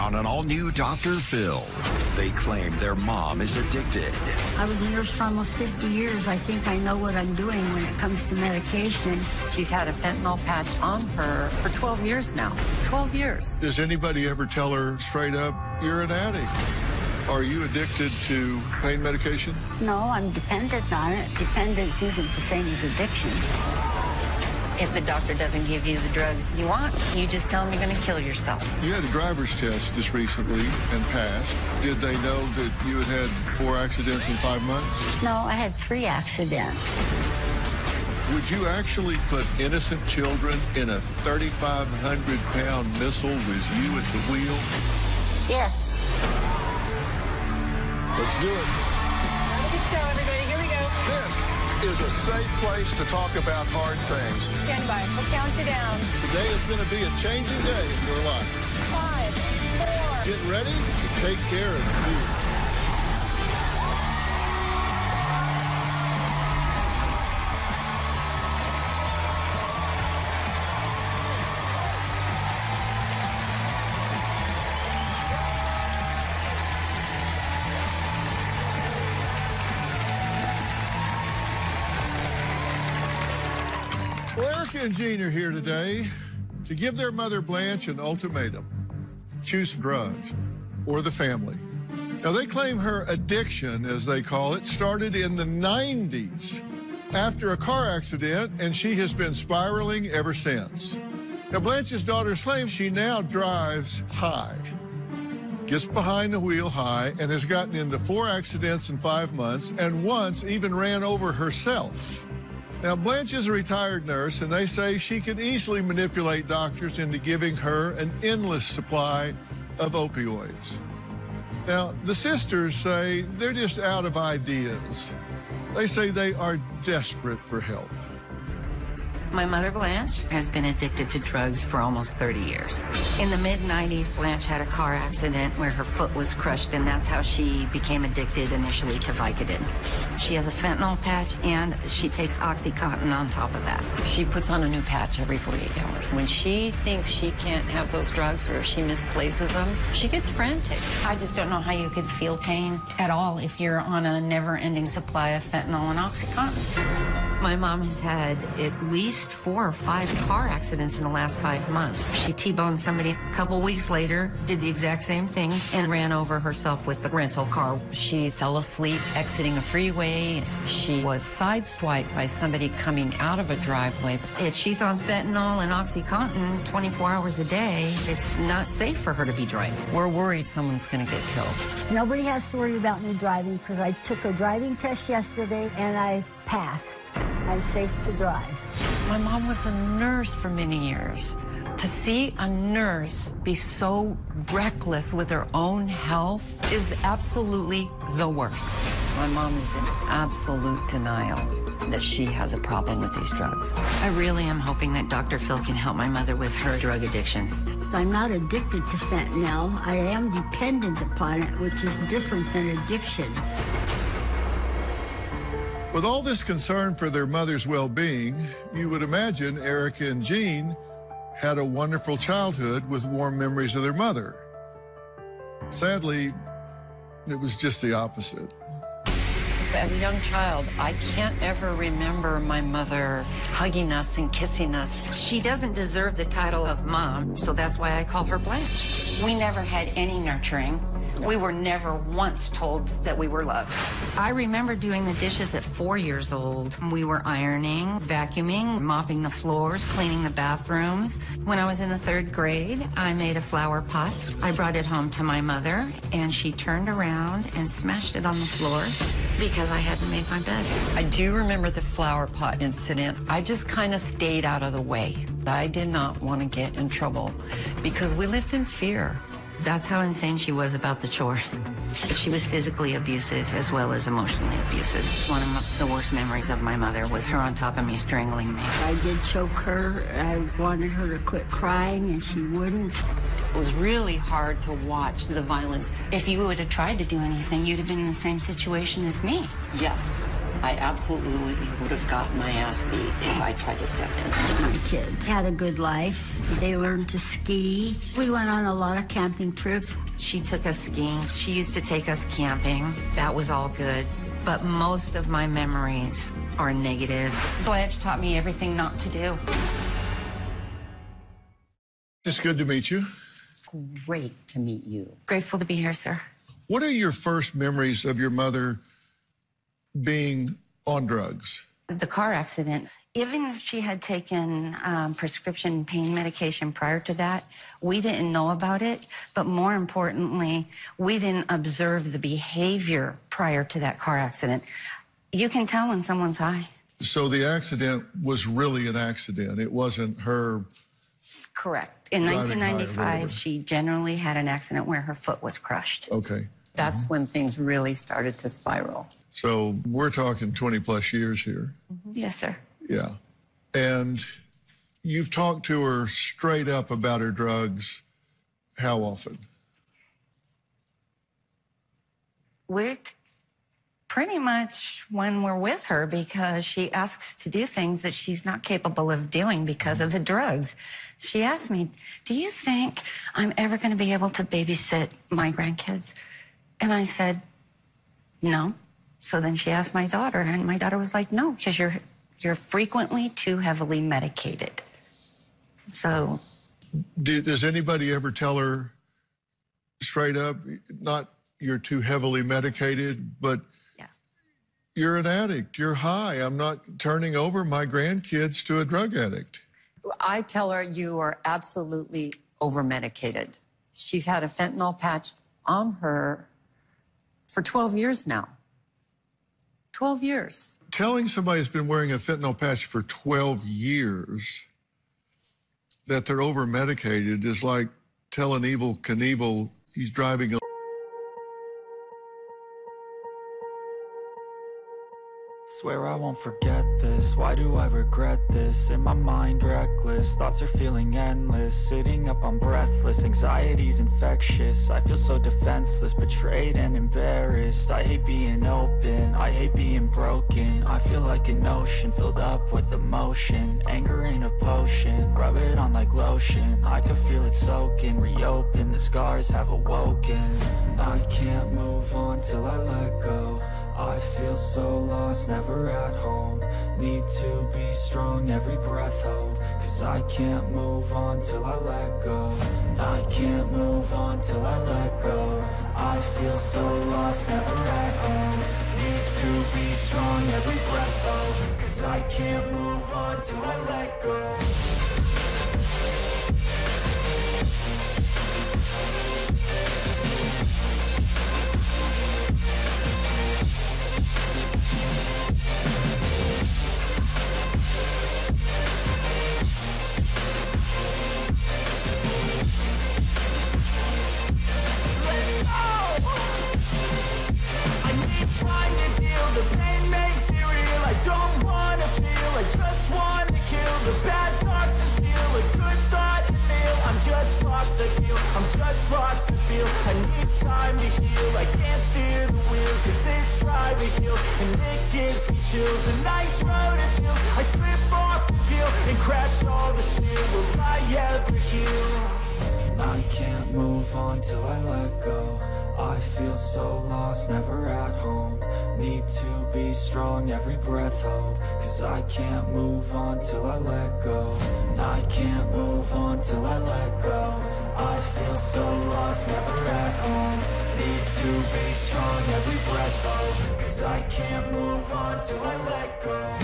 on an all-new Dr. Phil. They claim their mom is addicted. I was a nurse for almost 50 years. I think I know what I'm doing when it comes to medication. She's had a fentanyl patch on her for 12 years now. 12 years. Does anybody ever tell her straight up, you're an addict? Are you addicted to pain medication? No, I'm dependent on it. Dependence isn't the same as addiction. If the doctor doesn't give you the drugs you want, you just tell them you're going to kill yourself. You had a driver's test just recently and passed. Did they know that you had had 4 accidents in 5 months? No, I had 3 accidents. Would you actually put innocent children in a 3,500-pound missile with you at the wheel? Yes. Let's do it. Have a good show, everybody. Here we go. This is a safe place to talk about hard things. Stand by. We'll count you down. Today is going to be a changing day in your life. 5, 4. Get ready to take care of you. Well, Erica and Jean are here today to give their mother Blanche an ultimatum. Choose drugs or the family. Now, they claim her addiction, as they call it, started in the 90s after a car accident, and she has been spiraling ever since. Now, Blanche's daughters claim she now drives high, gets behind the wheel high, and has gotten into 4 accidents in 5 months, and once even ran over herself. Now, Blanche is a retired nurse, and they say she could easily manipulate doctors into giving her an endless supply of opioids. Now, the sisters say they're just out of ideas. They say they are desperate for help. My mother, Blanche, has been addicted to drugs for almost 30 years. In the mid-90s, Blanche had a car accident where her foot was crushed, and that's how she became addicted initially to Vicodin. She has a fentanyl patch, and she takes OxyContin on top of that. She puts on a new patch every 48 hours. When she thinks she can't have those drugs or if she misplaces them, she gets frantic. I just don't know how you could feel pain at all if you're on a never-ending supply of fentanyl and OxyContin. My mom has had at least 4 or 5 car accidents in the last 5 months. She T-boned somebody a couple weeks later, did the exact same thing, and ran over herself with the rental car. She fell asleep exiting a freeway. She was sideswiped by somebody coming out of a driveway. If she's on fentanyl and OxyContin 24 hours a day, it's not safe for her to be driving. We're worried someone's going to get killed. Nobody has to worry about me driving because I took a driving test yesterday and I passed. I'm safe to drive. My mom was a nurse for many years. To see a nurse be so reckless with her own health is absolutely the worst. My mom is in absolute denial that she has a problem with these drugs. I really am hoping that Dr. Phil can help my mother with her drug addiction. I'm not addicted to fentanyl. I am dependent upon it, which is different than addiction. With all this concern for their mother's well-being, you would imagine Erica and Jean had a wonderful childhood with warm memories of their mother. Sadly, it was just the opposite. As a young child, I can't ever remember my mother hugging us and kissing us. She doesn't deserve the title of mom, so that's why I call her Blanche. We never had any nurturing. We were never once told that we were loved. I remember doing the dishes at 4 years old. We were ironing, vacuuming, mopping the floors, cleaning the bathrooms. When I was in the 3rd grade, I made a flower pot. I brought it home to my mother, and she turned around and smashed it on the floor because I hadn't made my bed. I do remember the flower pot incident. I just kind of stayed out of the way. I did not want to get in trouble because we lived in fear. That's how insane she was about the chores. She was physically abusive as well as emotionally abusive. One of the worst memories of my mother was her on top of me strangling me. I did choke her. I wanted her to quit crying, and she wouldn't. It was really hard to watch the violence. If you would have tried to do anything, you'd have been in the same situation as me. Yes. I absolutely would have gotten my ass beat if I tried to step in. My kids had a good life. They learned to ski. We went on a lot of camping trips. She took us skiing. She used to take us camping. That was all good. But most of my memories are negative. Blanche taught me everything not to do. It's good to meet you. It's great to meet you. Grateful to be here, sir. What are your first memories of your mother being on drugs? The car accident, even if she had taken prescription pain medication prior to that, we didn't know about it. But more importantly, we didn't observe the behavior prior to that car accident. You can tell when someone's high. So the accident was really an accident. It wasn't her. Correct. In Driving high or 1995, whatever. she generally had an accident where her foot was crushed. Okay. That's when things really started to spiral. So we're talking 20 plus years here. Yes, sir. Yeah. And you've talked to her straight up about her drugs. How often? We're pretty much when we're with her, because she asks to do things that she's not capable of doing because of the drugs. She asked me, do you think I'm ever going to be able to babysit my grandkids? And I said, no. So then she asked my daughter, and my daughter was like, no, because you're frequently too heavily medicated. So Does anybody ever tell her straight up, not you're too heavily medicated, but yes. you're an addict, you're high, I'm not turning over my grandkids to a drug addict? I tell her you are absolutely over-medicated. She's had a fentanyl patch on her for 12 years now. 12 years. Telling somebody who's been wearing a fentanyl patch for 12 years that they're over-medicated is like telling Evel Knievel he's driving a... Swear I won't forget this, why do I regret this? In my mind reckless, thoughts are feeling endless. Sitting up, I'm breathless, anxiety's infectious. I feel so defenseless, betrayed and embarrassed. I hate being open, I hate being broken. I feel like an ocean filled up with emotion. Anger ain't a potion, rub it on like lotion. I can feel it soaking, reopen, the scars have awoken. I can't move on till I let go. I feel so lost, never at home. Need to be strong, every breath hold. Cause I can't move on till I let go. I can't move on till I let go. I feel so lost, never at home. Need to be strong, every breath hold. Cause I can't move on till I let go. I'm just lost to feel. I need time to heal. I can't steer the wheel, cause this drive it heals, and it gives me chills. A nice road it feels. I slip off the peel and crash all the steel. Will I ever heal? I can't move on till I let go. I feel so lost, never at home. Need to be strong, every breath hold. Cause I can't move on till I let go. I can't move on till I let go. I feel so lost, never at home. Need to be strong, every breath hold. Cause I can't move on till I let go.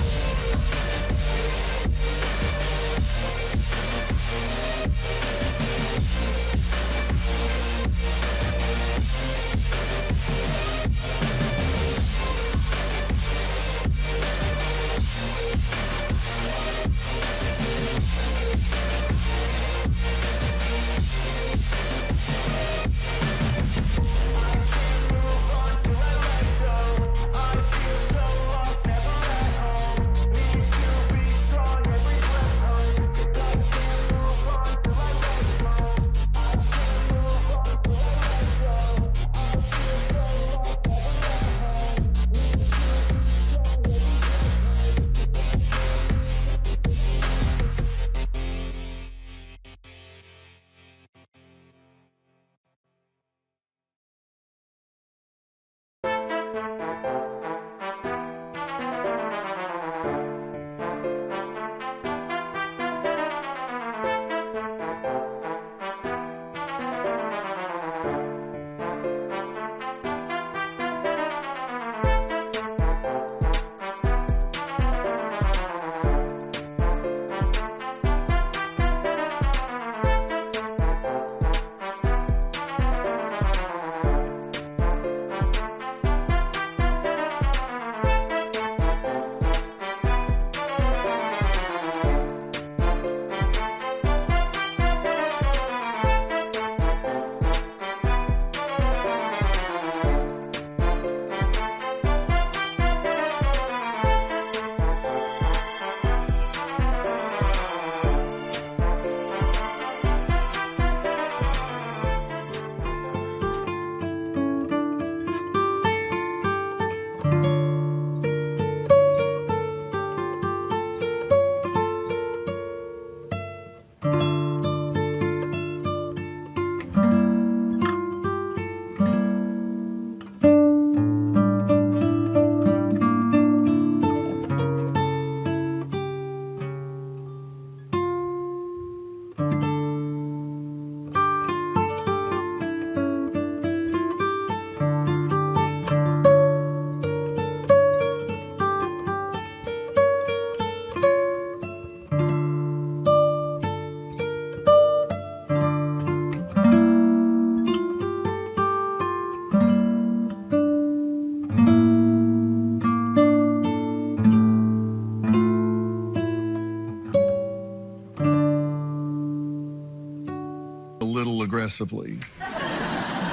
aggressively.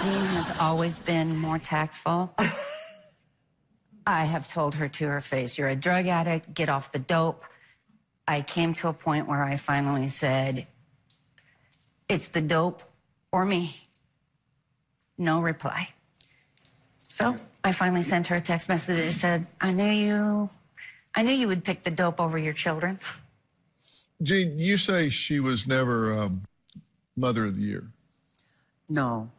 Jean has always been more tactful. I have told her to her face, you're a drug addict, get off the dope. I came to a point where I finally said, it's the dope or me. No reply. So I finally sent her a text message that said, I knew you would pick the dope over your children. Jean, you say she was never Mother of the Year. No.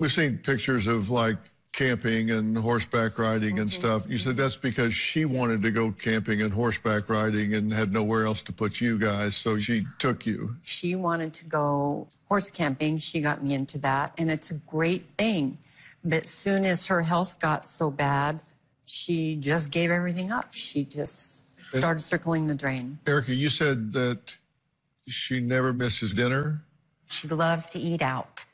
We've seen pictures of, like, camping and horseback riding and stuff. You said that's because she wanted to go camping and horseback riding and had nowhere else to put you guys, so she took you. She wanted to go horse camping. She got me into that, and it's a great thing. But soon as her health got so bad, she just gave everything up. She just started circling the drain. Erica, you said that she never misses dinner. She loves to eat out.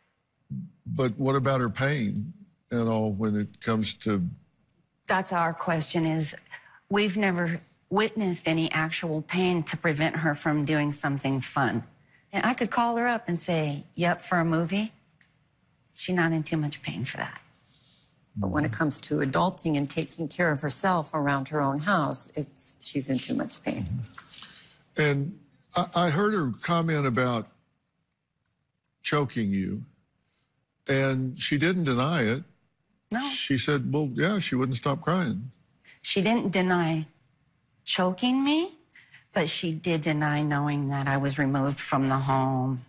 But what about her pain and all when it comes to... That's our question is, we've never witnessed any actual pain to prevent her from doing something fun. And I could call her up and say, yep, for a movie. She's not in too much pain for that. But when it comes to adulting and taking care of herself around her own house, she's in too much pain. And I heard her comment about choking you. And she didn't deny it. No. She said, well, yeah, she wouldn't stop crying. She didn't deny choking me, but she did deny knowing that I was removed from the home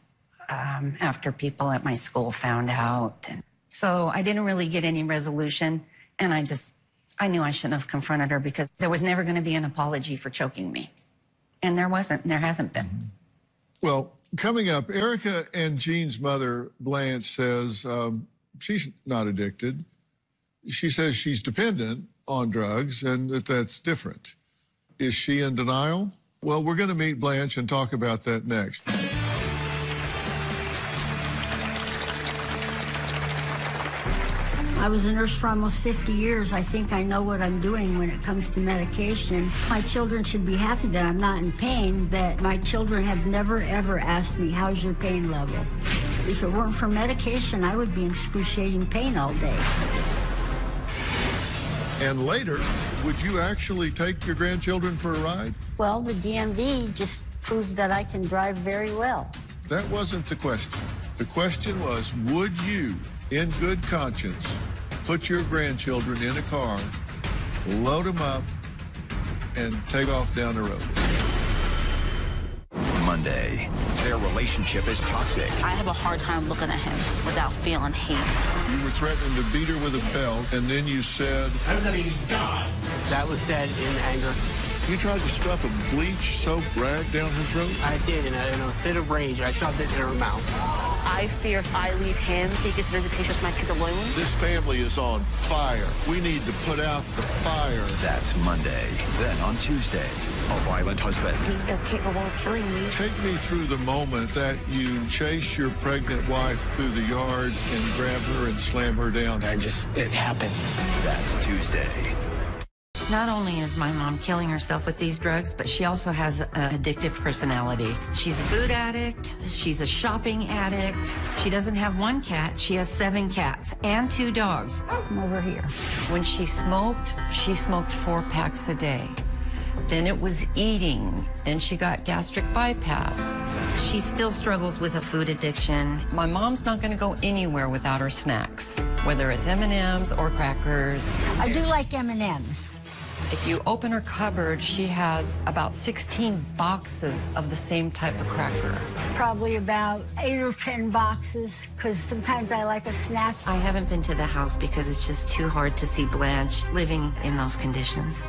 after people at my school found out. And so I didn't really get any resolution, and I knew I shouldn't have confronted her because there was never going to be an apology for choking me. And there wasn't, and there hasn't been. Well, coming up, Erica and Jean's mother, Blanche, says she's not addicted. She says she's dependent on drugs and that's different. Is she in denial? Well, we're going to meet Blanche and talk about that next. I was a nurse for almost 50 years. I think I know what I'm doing when it comes to medication. My children should be happy that I'm not in pain, but my children have never, ever asked me, how's your pain level? If it weren't for medication, I would be in excruciating pain all day. And later, would you actually take your grandchildren for a ride? Well, the DMV just proved that I can drive very well. That wasn't the question. The question was, would you, in good conscience, put your grandchildren in a car, load them up, and take off down the road? Monday, their relationship is toxic. I have a hard time looking at him without feeling hate. You were threatening to beat her with a belt, and then you said... I'm letting you die. That was said in anger. You tried to stuff a bleach-soaked rag down her throat? I did, in a fit of rage. I shoved it in her mouth. I fear if I leave him, he gets visitation with my kids alone. This family is on fire. We need to put out the fire. That's Monday. Then on Tuesday, a violent husband. He is capable of killing me. Take me through the moment that you chase your pregnant wife through the yard and grab her and slam her down. It happened. That's Tuesday. Not only is my mom killing herself with these drugs, but she also has an addictive personality. She's a food addict. She's a shopping addict. She doesn't have one cat. She has 7 cats and 2 dogs. I'm over here. When she smoked 4 packs a day. Then it was eating. Then she got gastric bypass. She still struggles with a food addiction. My mom's not going to go anywhere without her snacks, whether it's M&Ms or crackers. I do like M&Ms. If you open her cupboard, she has about 16 boxes of the same type of cracker. Probably about 8 or 10 boxes, because sometimes I like a snack. I haven't been to the house because it's just too hard to see Blanche living in those conditions.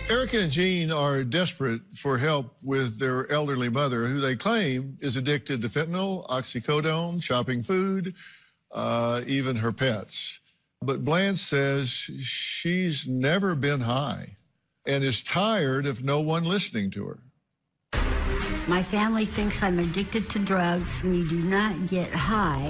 Erica and Jean are desperate for help with their elderly mother, who they claim is addicted to fentanyl, oxycodone, shopping food, even her pets. But Blanche says she's never been high and is tired of no one listening to her. My family thinks I'm addicted to drugs, and you do not get high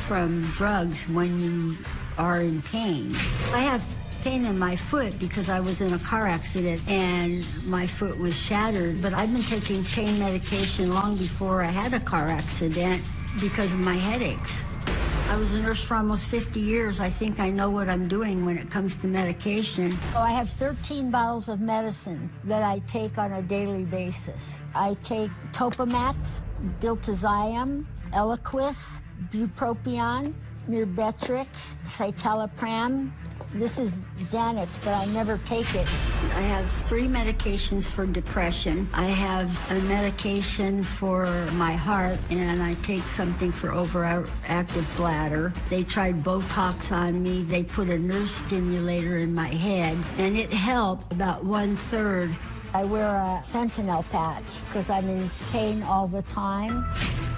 from drugs when you are in pain. I have pain in my foot because I was in a car accident and my foot was shattered. But I've been taking pain medication long before I had a car accident because of my headaches. I was a nurse for almost 50 years. I think I know what I'm doing when it comes to medication. So I have 13 bottles of medicine that I take on a daily basis. I take Topamax, diltiazem, Eliquis, bupropion, Myrbetriq, citalopram. This is Xanax, but I never take it. I have 3 medications for depression. I have a medication for my heart, and I take something for overactive bladder. They tried Botox on me. They put a nerve stimulator in my head, and it helped about 1/3. I wear a fentanyl patch because I'm in pain all the time.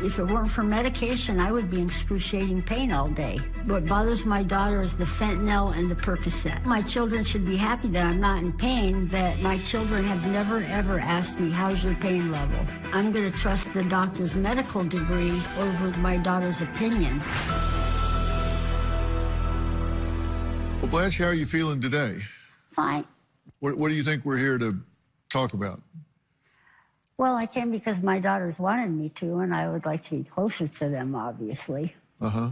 If it weren't for medication, I would be in excruciating pain all day. What bothers my daughter is the fentanyl and the Percocet. My children should be happy that I'm not in pain, but my children have never, ever asked me, how's your pain level? I'm going to trust the doctor's medical degrees over my daughter's opinions. Well, Blanche, how are you feeling today? Fine. What do you think we're here to talk about? Well, I came because my daughters wanted me to, and I would like to be closer to them, obviously. Uh-huh.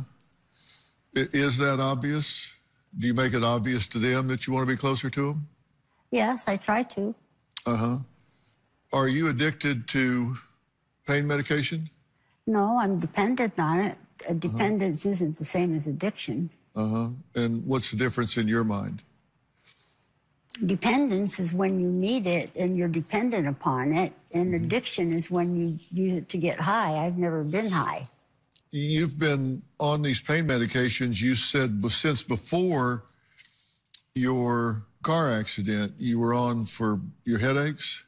Is that obvious? Do you make it obvious to them that you want to be closer to them? Yes, I try to. Uh-huh. Are you addicted to pain medication? No, I'm dependent on it. Dependence isn't the same as addiction. Uh-huh. And what's the difference in your mind? Dependence is when you need it and you're dependent upon it, and addiction is when you use it to get high. I've never been high. You've been on these pain medications, you said, since before your car accident. You were on for your headaches?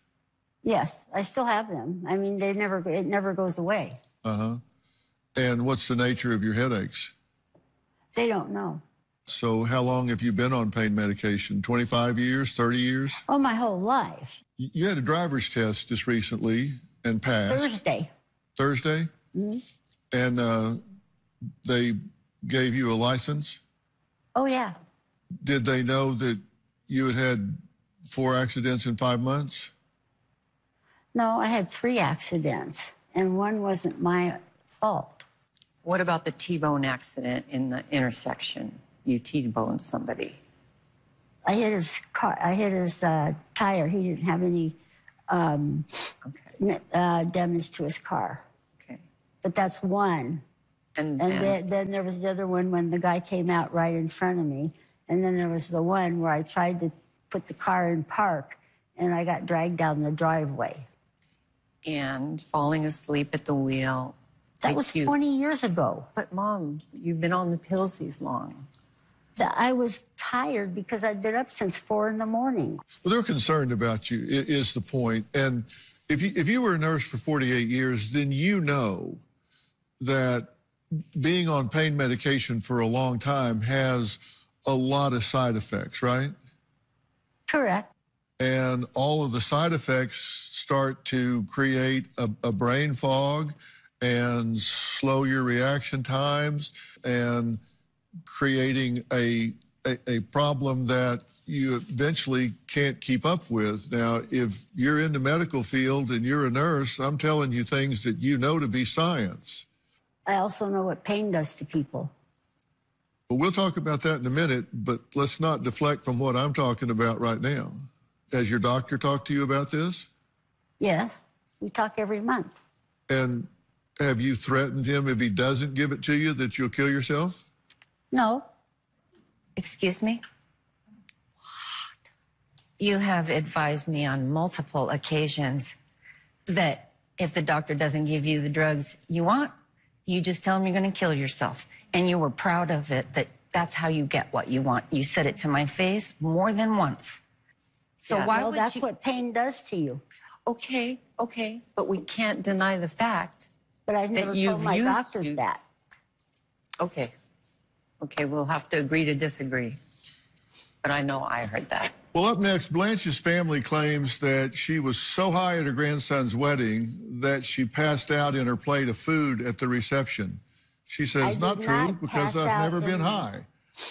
Yes, I still have them. I mean, it never goes away. Uh-huh. And what's the nature of your headaches? They don't know. So how long have you been on pain medication? 25 years, 30 years? Oh, my whole life. You had a driver's test just recently and passed. Thursday. Thursday? Mm-hmm. And they gave you a license? Oh, yeah. Did they know that you had 4 accidents in 5 months? No, I had 3 accidents, and one wasn't my fault. What about the T-bone accident in the intersection? You T-boned somebody. I hit his car. I hit his tire. He didn't have any damage to his car. Okay. But that's one. And then there was the other one when the guy came out right in front of me. And then there was the one where I tried to put the car in park, and I got dragged down the driveway. And falling asleep at the wheel. That was 20 years ago. But, Mom, you've been on the pills these long. I was tired because I'd been up since 4 in the morning. Well, they're concerned about you, is the point. And if you were a nurse for 48 years, then you know that being on pain medication for a long time has a lot of side effects, right? Correct. And all of the side effects start to create a brain fog and slow your reaction times and creating a problem that you eventually can't keep up with. Now, if you're in the medical field and you're a nurse, I'm telling you things that you know to be science. I also know what pain does to people. Well, we'll talk about that in a minute, but let's not deflect from what I'm talking about right now. Has your doctor talked to you about this? Yes, we talk every month. And have you threatened him if he doesn't give it to you that you'll kill yourself? No. Excuse me? What? You have advised me on multiple occasions that if the doctor doesn't give you the drugs you want, you just tell him you're going to kill yourself. And you were proud of it, that that's how you get what you want. You said it to my face more than once. So why would that's what pain does to you. Okay, but we can't deny the fact. But I've never told my doctors that. Okay, we'll have to agree to disagree. But I know I heard that. Well, up next, Blanche's family claims that she was so high at her grandson's wedding that she passed out in her plate of food at the reception. She says, not true, because I've never been high.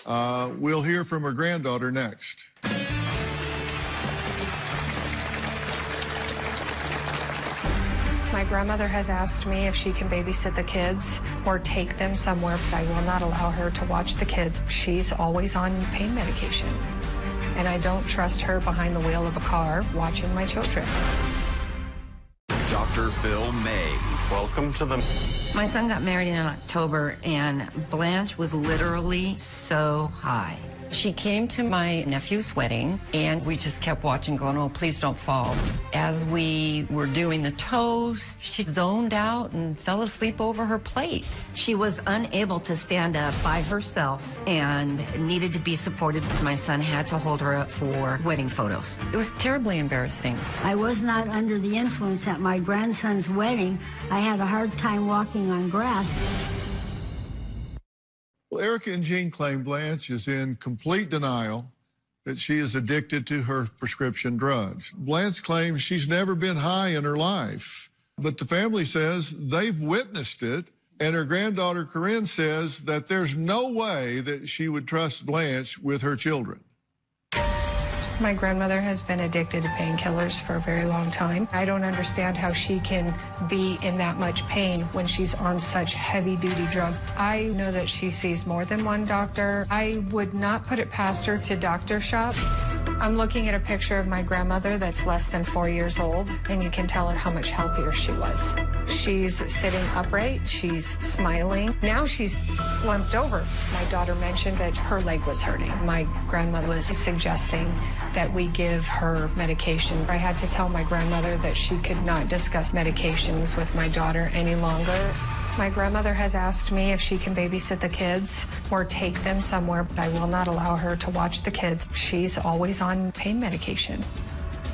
We'll hear from her granddaughter next. My grandmother has asked me if she can babysit the kids or take them somewhere, but I will not allow her to watch the kids. She's always on pain medication, and I don't trust her behind the wheel of a car watching my children. Dr. Phil May. Welcome to the... My son got married in October, and Blanche was literally so high. She came to my nephew's wedding, and we just kept watching, going, oh, please don't fall. As we were doing the toast, she zoned out and fell asleep over her plate. She was unable to stand up by herself and needed to be supported. My son had to hold her up for wedding photos. It was terribly embarrassing. I was not under the influence at my grandson's wedding. I had a hard time walking on grass. Well, Erica and Jean claim Blanche is in complete denial that she is addicted to her prescription drugs. Blanche claims she's never been high in her life, but the family says they've witnessed it, and her granddaughter Corinne says that there's no way that she would trust Blanche with her children. My grandmother has been addicted to painkillers for a very long time. I don't understand how she can be in that much pain when she's on such heavy-duty drugs. I know that she sees more than one doctor. I would not put it past her to doctor shop. I'm looking at a picture of my grandmother that's less than 4 years old, and you can tell how much healthier she was. She's sitting upright, she's smiling. Now she's slumped over. My daughter mentioned that her leg was hurting. My grandmother was suggesting that we give her medication. I had to tell my grandmother that she could not discuss medications with my daughter any longer. My grandmother has asked me if she can babysit the kids or take them somewhere, but I will not allow her to watch the kids. She's always on pain medication,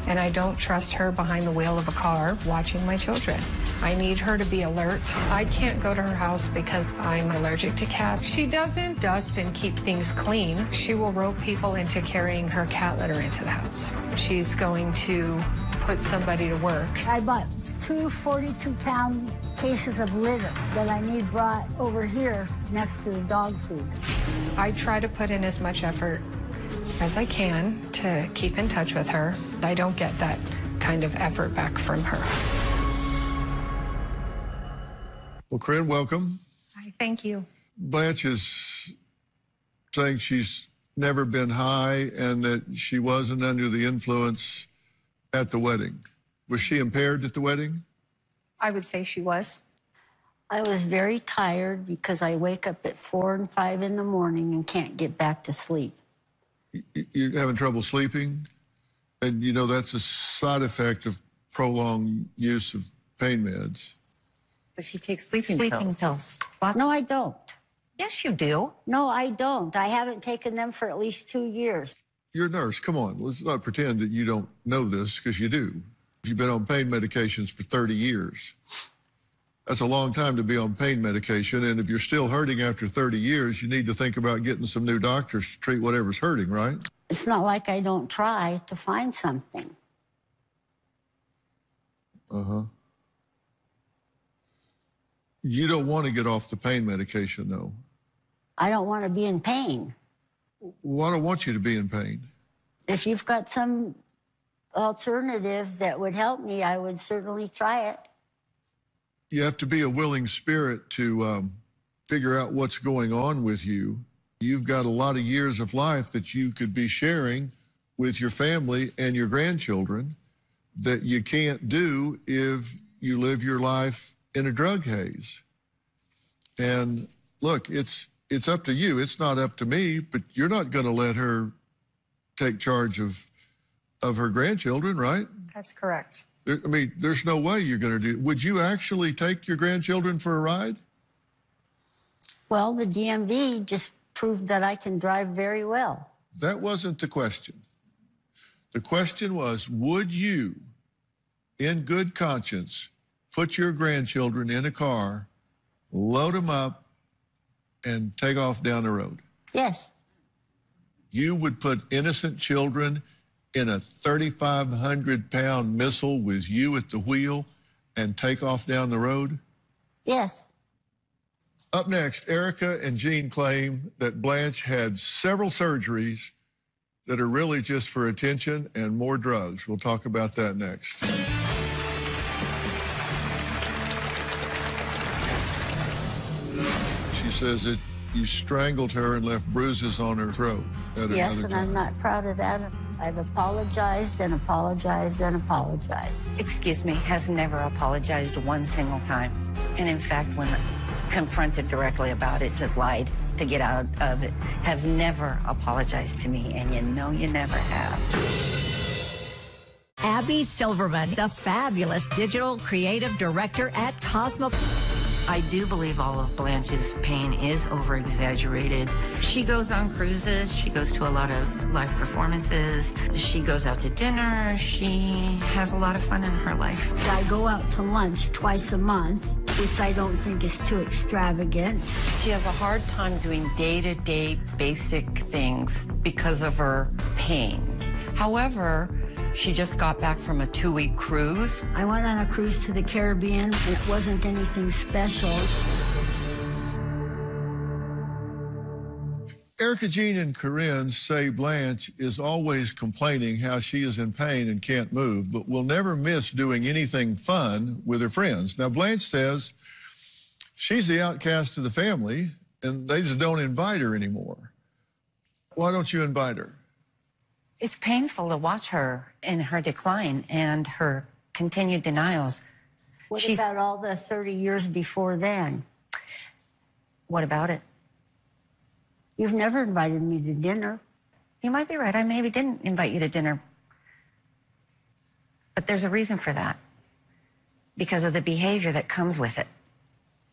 and I don't trust her behind the wheel of a car watching my children. I need her to be alert. I can't go to her house because I'm allergic to cats. She doesn't dust and keep things clean. She will rope people into carrying her cat litter into the house. She's going to put somebody to work. I bought 2 42-pound cases of litter that I need brought over here next to the dog food. I try to put in as much effort as I can to keep in touch with her. I don't get that kind of effort back from her. Well, Corinne, welcome. Hi, thank you. Blanche is saying she's never been high and that she wasn't under the influence at the wedding. Was she impaired at the wedding? I would say she was. I was very tired because I wake up at 4 and 5 in the morning and can't get back to sleep. You're having trouble sleeping? And you know that's a side effect of prolonged use of pain meds. But she takes sleeping pills. What? No, I don't. Yes, you do. No, I don't. I haven't taken them for at least 2 years. You're a nurse. Come on. Let's not pretend that you don't know this, because you do. You've been on pain medications for 30 years. That's a long time to be on pain medication, and if you're still hurting after 30 years, you need to think about getting some new doctors to treat whatever's hurting, right? It's not like I don't try to find something. Uh-huh. You don't want to get off the pain medication, though. I don't want to be in pain. Well, I don't want you to be in pain. If you've got some alternative that would help me, I would certainly try it. You have to be a willing spirit to figure out what's going on with you. You've got a lot of years of life that you could be sharing with your family and your grandchildren that you can't do if you live your life in a drug haze. And look, it's up to you. It's not up to me, but you're not going to let her take charge of her grandchildren, right? That's correct. I mean, there's no way you're going to do. Would you actually take your grandchildren for a ride? Well, the DMV just proved that I can drive very well. That wasn't the question. The question was, would you, in good conscience, put your grandchildren in a car, load them up, and take off down the road? Yes. You would put innocent children in a 3,500-pound missile with you at the wheel and take off down the road? Yes. Up next, Erica and Jean claim that Blanche had several surgeries that are really just for attention and more drugs. We'll talk about that next. She says that you strangled her and left bruises on her throat at Yes, another and time. I'm not proud of that. I've apologized and apologized and apologized. Excuse me, has never apologized one single time. And in fact, when confronted directly about it, just lied to get out of it. Have never apologized to me, and you know you never have. Abby Silverman, the fabulous digital creative director at Cosmo. I do believe all of Blanche's pain is over-exaggerated. She goes on cruises. She goes to a lot of live performances. She goes out to dinner. She has a lot of fun in her life. I go out to lunch twice a month, which I don't think is too extravagant. She has a hard time doing day-to-day basic things because of her pain. However, she just got back from a 2-week cruise. I went on a cruise to the Caribbean. It wasn't anything special. Erica, Jean, and Corinne say Blanche is always complaining how she is in pain and can't move, but will never miss doing anything fun with her friends. Now, Blanche says she's the outcast of the family, and they just don't invite her anymore. Why don't you invite her? It's painful to watch her in her decline and her continued denials. What about all the 30 years before then? What about it? You've never invited me to dinner. You might be right. I maybe didn't invite you to dinner. But there's a reason for that. Because of the behavior that comes with it.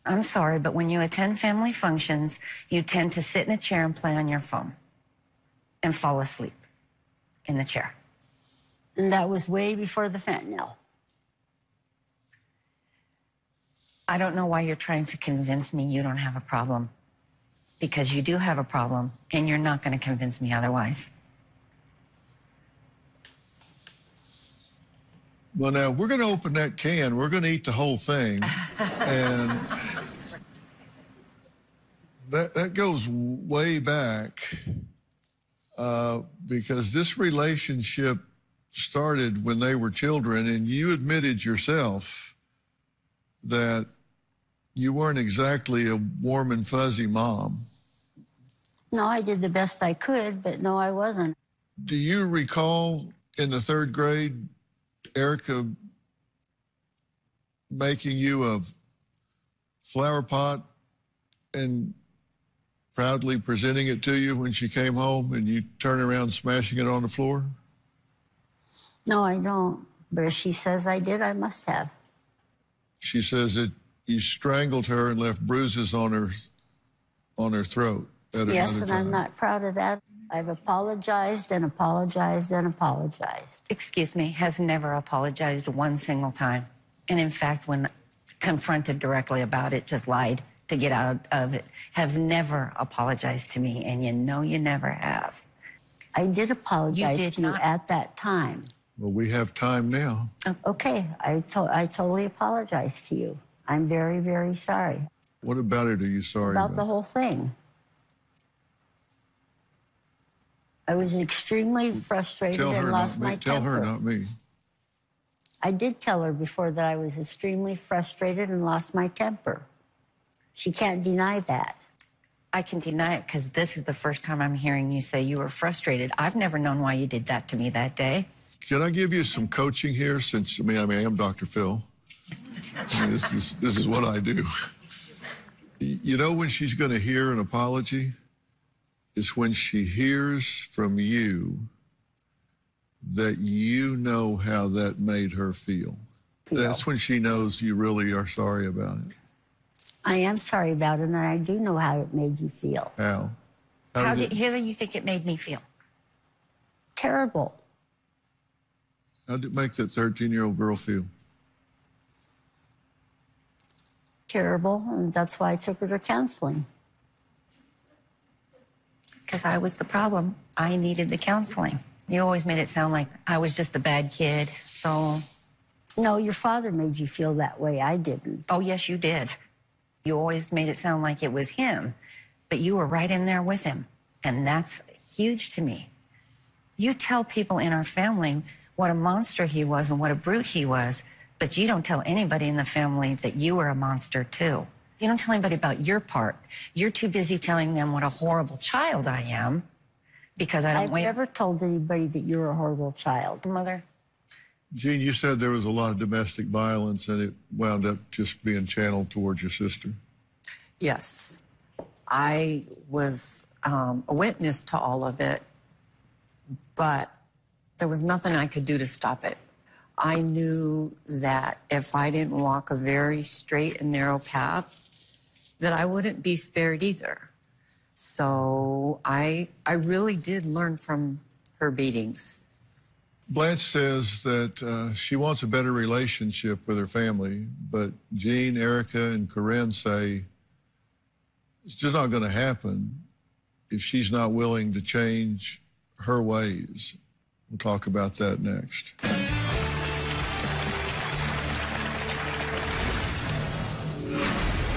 I'm sorry, but when you attend family functions, you tend to sit in a chair and play on your phone and fall asleep in the chair. And that was way before the fentanyl. I don't know why you're trying to convince me you don't have a problem. Because you do have a problem, and you're not going to convince me otherwise. Well, now, we're going to open that can. We're going to eat the whole thing. And that goes way back because this relationship started when they were children, and you admitted yourself that you weren't exactly a warm and fuzzy mom. No, I did the best I could, but no, I wasn't. Do you recall in the 3rd grade, Erica making you a flower pot and proudly presenting it to you when she came home and you turn around smashing it on the floor? No, I don't. But if she says I did, I must have. She says that you strangled her and left bruises on her throat at another time. Yes, and I'm not proud of that. I've apologized and apologized and apologized. Excuse me, has never apologized one single time. And in fact, when confronted directly about it, just lied to get out of it. Have never apologized to me, and you know you never have. I did apologize to you at that time. Well, we have time now. Okay, I totally apologize to you. I'm very, very sorry. What about it are you sorry about? About the whole thing. I was extremely frustrated and lost my temper. Tell her, not me. I did tell her before that I was extremely frustrated and lost my temper. She can't deny that. I can deny it because this is the first time I'm hearing you say you were frustrated. I've never known why you did that to me that day. Can I give you some coaching here since, I am Dr. Phil. This is what I do. You know when she's going to hear an apology? It's when she hears from you that you know how that made her feel. That's when she knows you really are sorry about it. I am sorry about it, and I do know how it made you feel. How? How do you think it made me feel? Terrible. How did it make that 13-year-old girl feel? Terrible, and that's why I took her to counseling. Because I was the problem. I needed the counseling. You always made it sound like I was just the bad kid, so... No, your father made you feel that way. I didn't. Oh, yes, you did. You always made it sound like it was him, but you were right in there with him. And that's huge to me. You tell people in our family what a monster he was and what a brute he was, but you don't tell anybody in the family that you were a monster too. You don't tell anybody about your part. You're too busy telling them what a horrible child I am because I don't I've never told anybody that you're a horrible child. Mother? Jean, you said there was a lot of domestic violence and it wound up just being channeled towards your sister. Yes. I was a witness to all of it, but there was nothing I could do to stop it. I knew that if I didn't walk a very straight and narrow path, that I wouldn't be spared either. So I really did learn from her beatings. Blanche says that she wants a better relationship with her family, but Jean, Erica, and Corinne say it's just not going to happen if she's not willing to change her ways. We'll talk about that next.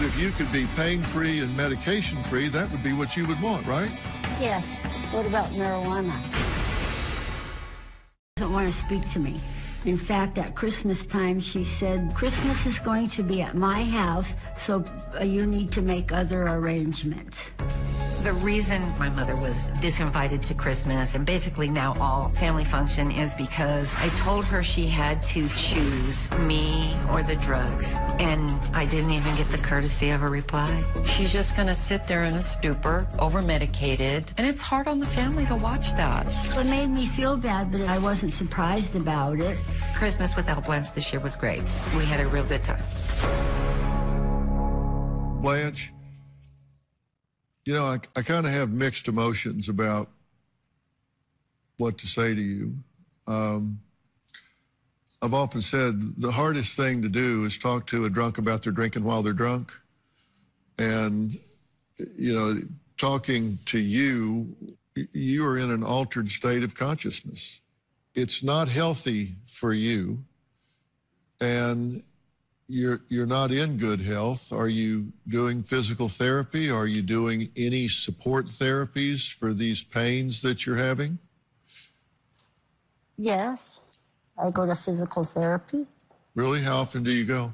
If you could be pain-free and medication-free, that would be what you would want, right? Yes. What about marijuana? Doesn't want to speak to me. In fact, at Christmas time, she said, Christmas is going to be at my house, so you need to make other arrangements. The reason my mother was disinvited to Christmas and basically now all family function is because I told her she had to choose me or the drugs. And I didn't even get the courtesy of a reply. She's just going to sit there in a stupor, over-medicated, and it's hard on the family to watch that. It made me feel bad, but I wasn't surprised about it. Christmas without Blanche this year was great. We had a real good time. Blanche, you know, I kind of have mixed emotions about what to say to you. I've often said the hardest thing to do is talk to a drunk about their drinking while they're drunk. And, you know, talking to you, you are in an altered state of consciousness. It's not healthy for you, and you're not in good health. Are you doing physical therapy? Are you doing any support therapies for these pains that you're having? Yes. I go to physical therapy. Really? How often do you go?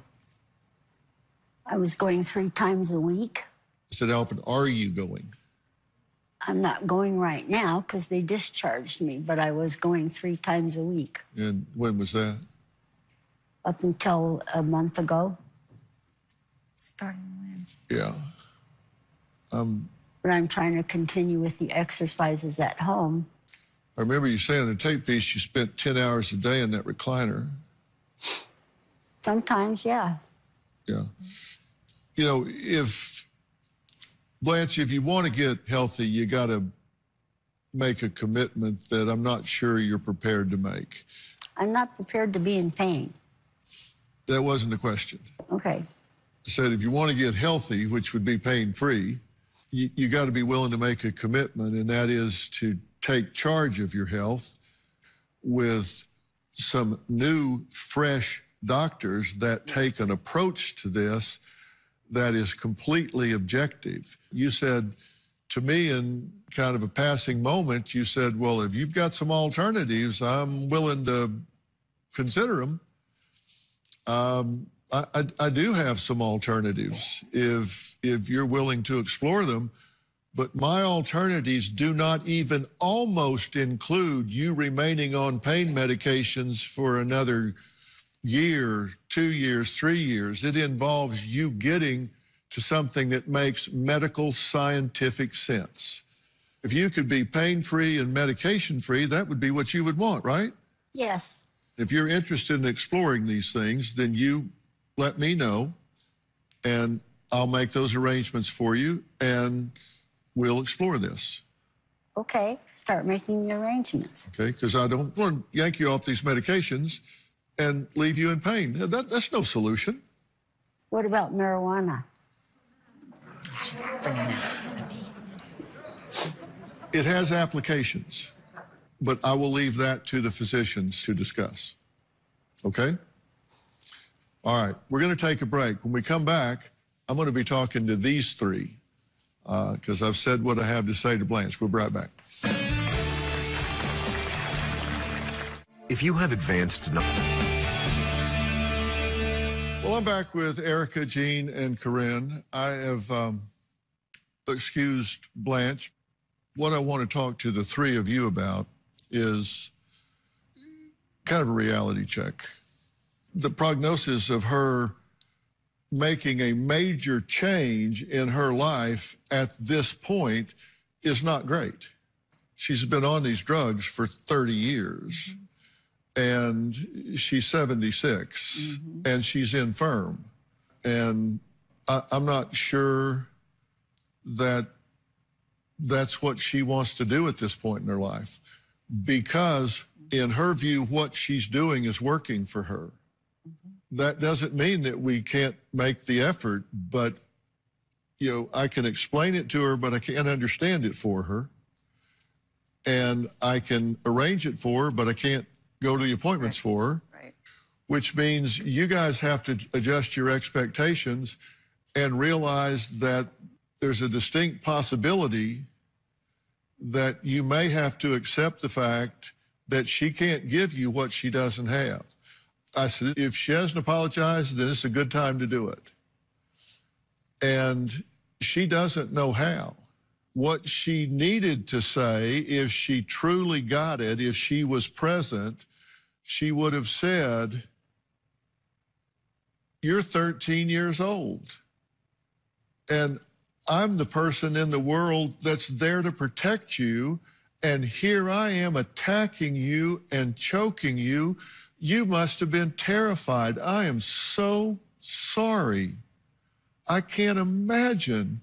I was going 3 times a week. I said, how often are you going? I'm not going right now because they discharged me, but I was going 3 times a week. And when was that? Up until a month ago. Starting when? Yeah. But I'm trying to continue with the exercises at home. I remember you saying in the tape piece you spent 10 hours a day in that recliner. Sometimes, yeah. Yeah. You know, Blanche, if you want to get healthy, you got to make a commitment that I'm not sure you're prepared to make. I'm not prepared to be in pain. That wasn't the question. Okay. I said if you want to get healthy, which would be pain-free, you got to be willing to make a commitment, and that is to take charge of your health with some new, fresh doctors that take an approach to this that is completely objective. You said to me in kind of a passing moment, you said, well, if you've got some alternatives, I'm willing to consider them. I do have some alternatives if you're willing to explore them, but my alternatives do not even almost include you remaining on pain medications for another year, 2 years, 3 years. It involves you getting to something that makes medical scientific sense. If you could be pain-free and medication-free, that would be what you would want, right? Yes. If you're interested in exploring these things, then you let me know, and I'll make those arrangements for you, and we'll explore this. Okay. Start making the arrangements. Okay? Because I don't want to yank you off these medications and leave you in pain. That's no solution. What about marijuana? Just bringing that up to me. It has applications, but I will leave that to the physicians to discuss. Okay? All right, we're going to take a break. When we come back, I'm going to be talking to these three because I've said what I have to say to Blanche. We'll be right back. If you have advanced... Well, I'm back with Erica, Jean, and Corinne. I have excused Blanche. What I want to talk to the three of you about is kind of a reality check. The prognosis of her making a major change in her life at this point is not great. She's been on these drugs for 30 years. And she's 76, and she's infirm. And I'm not sure that that's what she wants to do at this point in her life, because in her view, what she's doing is working for her. That doesn't mean that we can't make the effort, but, you know, I can explain it to her, but I can't understand it for her. And I can arrange it for her, but I can't go to the appointments for her, which means you guys have to adjust your expectations and realize that there's a distinct possibility that you may have to accept the fact that she can't give you what she doesn't have. I said, if she hasn't apologized, then it's a good time to do it. And she doesn't know how. What she needed to say, if she truly got it, if she was present, she would have said, you're 13 years old, and I'm the person in the world that's there to protect you, and here I am attacking you and choking you. You must have been terrified. I am so sorry. I can't imagine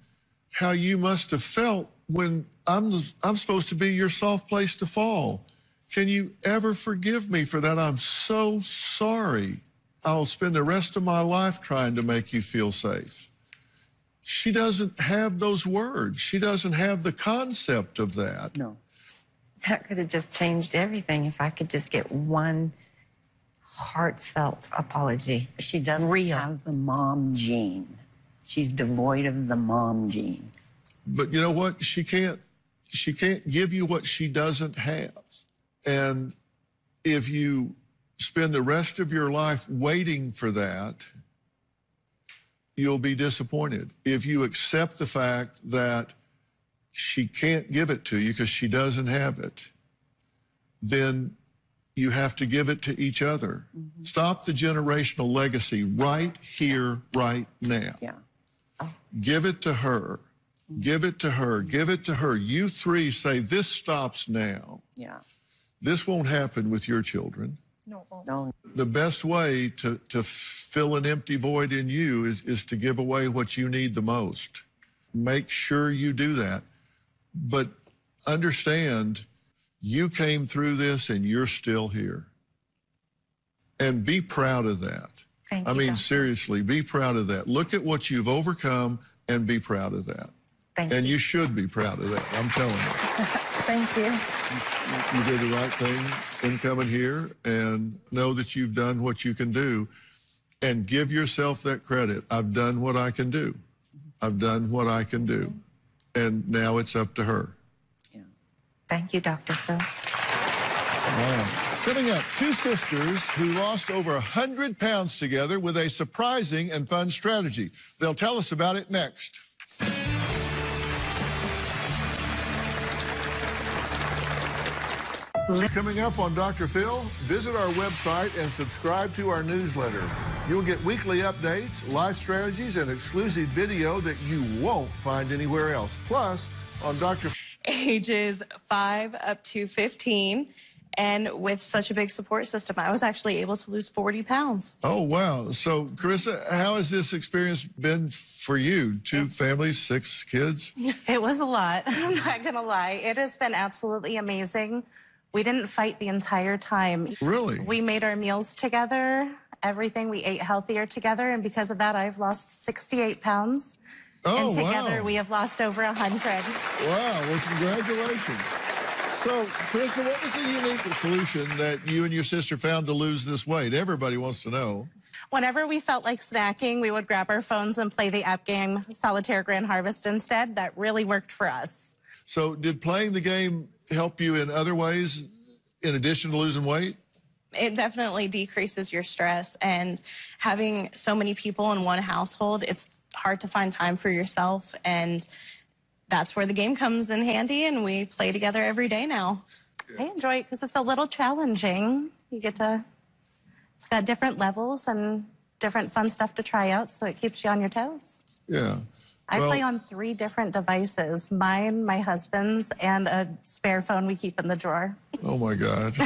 how you must have felt when I'm supposed to be your soft place to fall. Can you ever forgive me for that? I'm so sorry. I'll spend the rest of my life trying to make you feel safe. She doesn't have those words. She doesn't have the concept of that. No. That could have just changed everything if I could just get one heartfelt apology. She doesn't have the mom gene. She's devoid of the mom gene. But you know what? She can't give you what she doesn't have. And if you spend the rest of your life waiting for that, you'll be disappointed. If you accept the fact that she can't give it to you because she doesn't have it, then you have to give it to each other. Stop the generational legacy right here, right now. Give it to her. Give it to her. Give it to her. You three say, this stops now. This won't happen with your children. No. The best way to fill an empty void in you is to give away what you need the most. Make sure you do that. But understand, you came through this and you're still here. And be proud of that. Thank I you, mean, Doctor. seriously, be proud of that. Look at what you've overcome and be proud of that. And you should be proud of that, I'm telling you. Thank you. You did the right thing in coming here, and know that you've done what you can do, and give yourself that credit. I've done what I can do. I've done what I can do. And now it's up to her. Thank you, Dr. Phil. Coming up, two sisters who lost over 100 pounds together with a surprising and fun strategy. They'll tell us about it next. Coming up on Dr. Phil, visit our website and subscribe to our newsletter. You'll get weekly updates, live strategies, and exclusive video that you won't find anywhere else. Plus, on Dr. Ages 5 up to 15. And with such a big support system, I was actually able to lose 40 pounds. Oh, wow. So, Carissa, how has this experience been for you? Two families, 6 kids? It was a lot. I'm not going to lie. It has been absolutely amazing. We didn't fight the entire time. Really? We made our meals together, everything. We ate healthier together. And because of that, I've lost 68 pounds. Oh, and together, wow. we have lost over 100. Wow. Well, congratulations. So, Carissa, what was the unique solution that you and your sister found to lose this weight? Everybody wants to know. Whenever we felt like snacking, we would grab our phones and play the app game Solitaire Grand Harvest instead. That really worked for us. So did playing the game help you in other ways in addition to losing weight? It definitely decreases your stress, and having so many people in one household, it's hard to find time for yourself, and that's where the game comes in handy, and we play together every day now. I enjoy it because it's a little challenging. You get to, it's got different levels and different fun stuff to try out, so it keeps you on your toes. Yeah. I play on 3 different devices, mine, my husband's, and a spare phone we keep in the drawer. Oh, my God.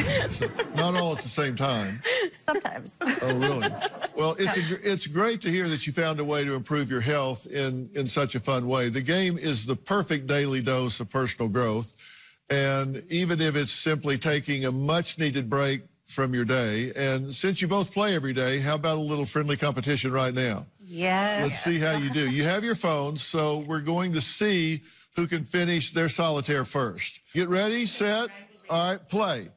Not all at the same time. Sometimes. Oh, really? Well, it's great to hear that you found a way to improve your health in such a fun way. The game is the perfect daily dose of personal growth. And even if it's simply taking a much-needed break from your day, and since you both play every day, how about a little friendly competition right now? Yes. Let's see how you do. You have your phones, so we're going to see who can finish their solitaire first. Get ready, set, all right, play.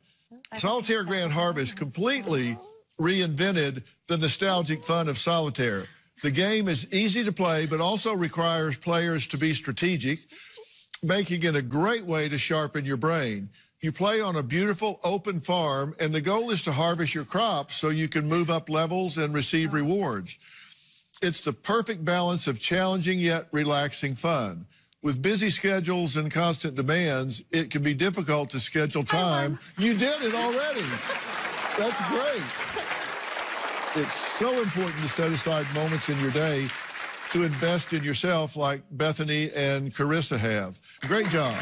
Solitaire Grand Harvest completely reinvented the nostalgic fun of solitaire. The game is easy to play, but also requires players to be strategic, making it a great way to sharpen your brain. You play on a beautiful open farm, and the goal is to harvest your crops so you can move up levels and receive rewards. It's the perfect balance of challenging yet relaxing fun. With busy schedules and constant demands, it can be difficult to schedule time. You did it already. That's great. It's so important to set aside moments in your day to invest in yourself like Bethany and Carissa have. Great job.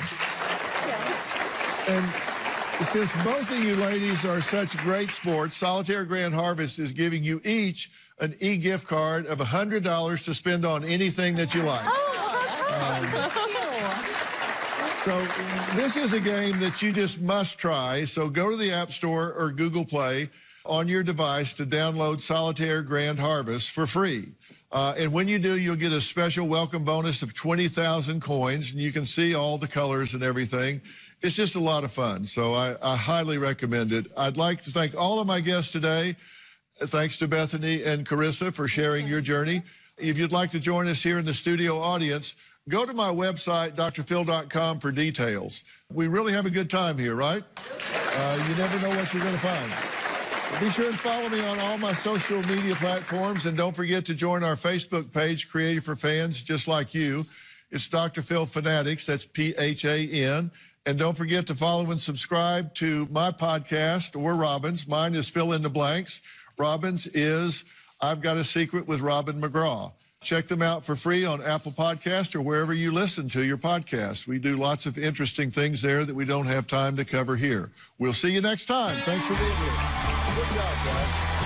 And since both of you ladies are such great sports, Solitaire Grand Harvest is giving you each an e-gift card of $100 to spend on anything that you like. So this is a game that you just must try. So go to the App Store or Google Play on your device to download Solitaire Grand Harvest for free. And when you do, you'll get a special welcome bonus of 20,000 coins, and you can see all the colors and everything. It's just a lot of fun, so I highly recommend it. I'd like to thank all of my guests today. Thanks to Bethany and Carissa for sharing your journey. If you'd like to join us here in the studio audience, go to my website, drphil.com, for details. We really have a good time here, right? You never know what you're going to find. Be sure and follow me on all my social media platforms, and don't forget to join our Facebook page, Creative for Fans Just Like You. It's Dr. Phil Fanatics, that's P-H-A-N. And don't forget to follow and subscribe to my podcast, or Robin's. Mine is Fill in the Blanks. Robin's is I've Got a Secret with Robin McGraw. Check them out for free on Apple Podcasts or wherever you listen to your podcast. We do lots of interesting things there that we don't have time to cover here. We'll see you next time. Thanks for being here. Good job, guys.